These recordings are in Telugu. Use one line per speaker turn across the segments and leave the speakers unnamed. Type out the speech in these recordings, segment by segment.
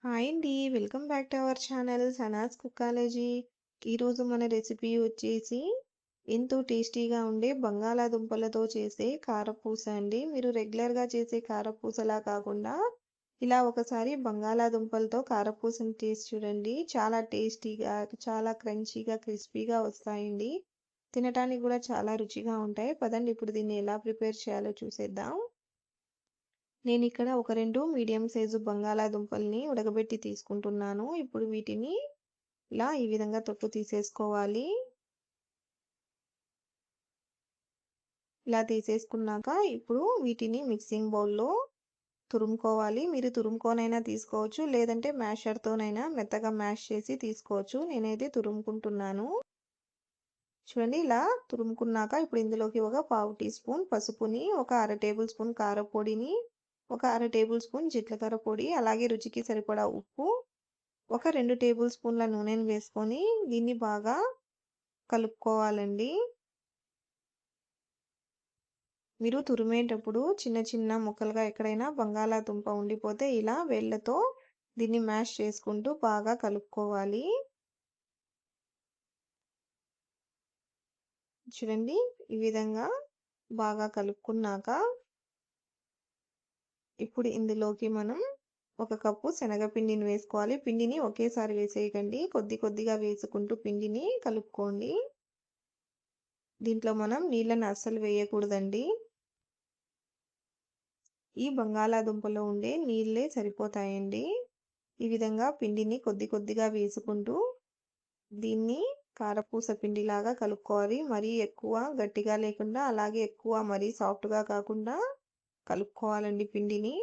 హాయ్ అండి. Welcome back to our channel Sanas కుకాలజీ. ఈరోజు మన రెసిపీ వచ్చేసి ఎంతో టేస్టీగా ఉండే బంగాళాదుంపలతో చేసే కారపూస అండి. మీరు రెగ్యులర్‌గా చేసే కారపూసలా కాకుండా ఇలా ఒకసారి బంగాళాదుంపలతో కారపూసని చేసి చూడండి. చాలా టేస్టీగా, చాలా క్రంచీగా, క్రిస్పీగా వస్తాయండి. తినటానికి కూడా చాలా రుచిగా ఉంటాయి. పదండి ఇప్పుడు దీన్ని ఎలా ప్రిపేర్ చేయాలో చూసేద్దాం. నేనిక్కడ ఒక 2 మీడియం సైజు బంగాళాదుంపల్ని ఉడకబెట్టి తీసుకుంటున్నాను. ఇప్పుడు వీటిని ఇలా ఈ విధంగా తొక్కు తీసేసుకోవాలి. ఇలా తీసేసుకున్నాక ఇప్పుడు వీటిని మిక్సింగ్ బౌల్‌లో తురుముకోవాలి. మీరు తురుముకొనైనా తీసుకోవచ్చు. లేదంటే మ్యాషర్‌తోనైనా మెత్తగా మ్యాష్ చేసి తీసుకోవచ్చు. నేనైతే తురుముకుంటున్నాను. చూడండి ఇలా తురుముకున్నాక ఇప్పుడు ఇందులోకి ఒక పావు టీ స్పూన్ పసుపుని, ఒక అర టేబుల్ స్పూన్ కారపొడిని, ఒక అర టేబుల్ స్పూన్ జీలకర్ర పొడి, అలాగే రుచికి సరిపడా ఉప్పు, ఒక 2 టేబుల్ స్పూన్ల నూనెను వేసుకొని దీన్ని బాగా కలుపుకోవాలండి. మీరు తురిమేటప్పుడు చిన్న చిన్న ముక్కలుగా ఎక్కడైనా బంగాళాదుంప ఉండిపోతే ఇలా వేళ్ళతో దీన్ని మ్యాష్ చేసుకుంటూ బాగా కలుపుకోవాలి. చూడండి ఈ విధంగా బాగా కలుపుకున్నాక ఇప్పుడు ఇందులోకి మనం ఒక కప్పు శనగపిండిని వేసుకోవాలి. పిండిని ఒకేసారి వేసేయకండి. కొద్ది కొద్దిగా వేసుకుంటూ పిండిని కలుపుకోండి. దీంట్లో మనం నీళ్ళని అస్సలు వేయకూడదండి. ఈ బంగాళాదుంపలో ఉండే నీళ్ళే సరిపోతాయండి. ఈ విధంగా పిండిని కొద్ది కొద్దిగా వేసుకుంటూ దీన్ని కారపూస పిండిలాగా కలుపుకోవాలి. మరీ ఎక్కువ గట్టిగా లేకుండా, అలాగే ఎక్కువ మరీ సాఫ్ట్‌గా కాకుండా కలుపుకోవాలండి పిండిని.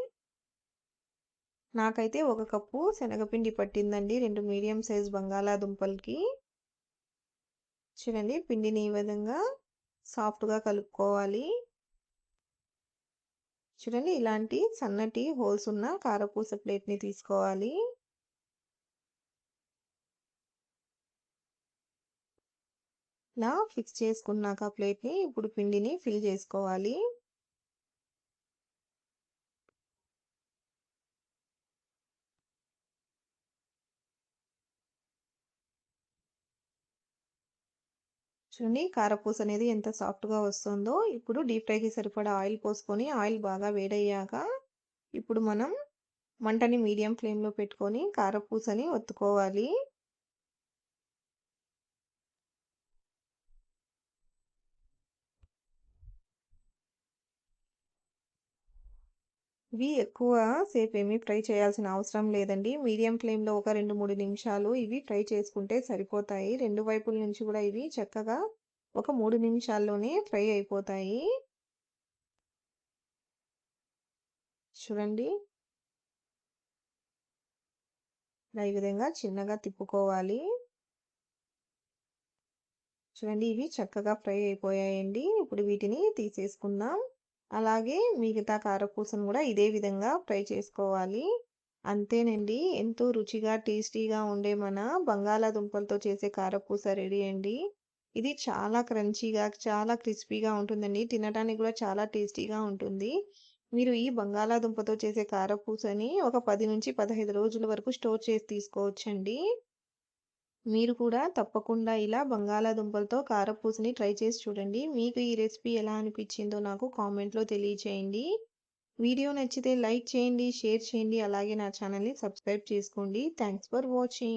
నాకైతే ఒక కప్పు శనగపిండి పట్టిందండి 2 మీడియం సైజ్ బంగాళాదుంపలకి. చూడండి పిండిని ఈ విధంగా సాఫ్ట్‌గా కలుపుకోవాలి. చూడండి ఇలాంటి సన్నటి హోల్స్ ఉన్న కారపూస ప్లేట్‌ని తీసుకోవాలి. ఇలా ఫిక్స్ చేసుకున్నాక ప్లేట్‌ని ఇప్పుడు పిండిని ఫిల్ చేసుకోవాలి. చూడండి కారపూస అనేది ఎంత సాఫ్ట్‌గా వస్తుందో. ఇప్పుడు డీప్ ఫ్రైకి సరిపడా ఆయిల్ పోసుకొని ఆయిల్ బాగా వేడయ్యాక ఇప్పుడు మనం మంటని మీడియం ఫ్లేమ్‌లో పెట్టుకొని కారపూసని ఒత్తుకోవాలి. ఇవి ఎక్కువ సేపేమి ఫ్రై చేయాల్సిన అవసరం లేదండి. మీడియం ఫ్లేమ్‌లో ఒక 2, 3 నిమిషాలు ఇవి ఫ్రై చేసుకుంటే సరిపోతాయి. 2 వైపుల నుంచి కూడా ఇవి చక్కగా ఒక 3 నిమిషాల్లోనే ఫ్రై అయిపోతాయి. చూడండి. ఇలా ఈ విధంగా చిన్నగా తిప్పుకోవాలి. చూడండి ఇవి చక్కగా ఫ్రై అయిపోయాయండి. ఇప్పుడు వీటిని తీసేసుకుందాం. అలాగే మిగతా కారపూసను కూడా ఇదే విధంగా ఫ్రై చేసుకోవాలి. అంతేనండి. ఎంతో రుచిగా, టేస్టీగా ఉండే మన బంగాళాదుంపలతో చేసే కారపూస రెడీ అండి. ఇది చాలా క్రంచీగా, చాలా క్రిస్పీగా ఉంటుందండి. తినటానికి కూడా చాలా టేస్టీగా ఉంటుంది. మీరు ఈ బంగాళాదుంపతో చేసే కారపూసని ఒక 10-15 రోజుల వరకు స్టోర్ చేసి తీసుకోవచ్చండి. మీరు కూడా తప్పకుండా ఇలా బంగాళాదుంపలతో కారపూసని ట్రై చేసి చూడండి. మీకు ఈ రెసిపీ ఎలా అనిపించిందో నాకు కామెంట్‌లో తెలియచేయండి. వీడియో నచ్చితే లైక్ చేయండి, షేర్ చేయండి. అలాగే నా ఛానల్‌ని సబ్స్క్రైబ్ చేసుకోండి. Thanks for watching.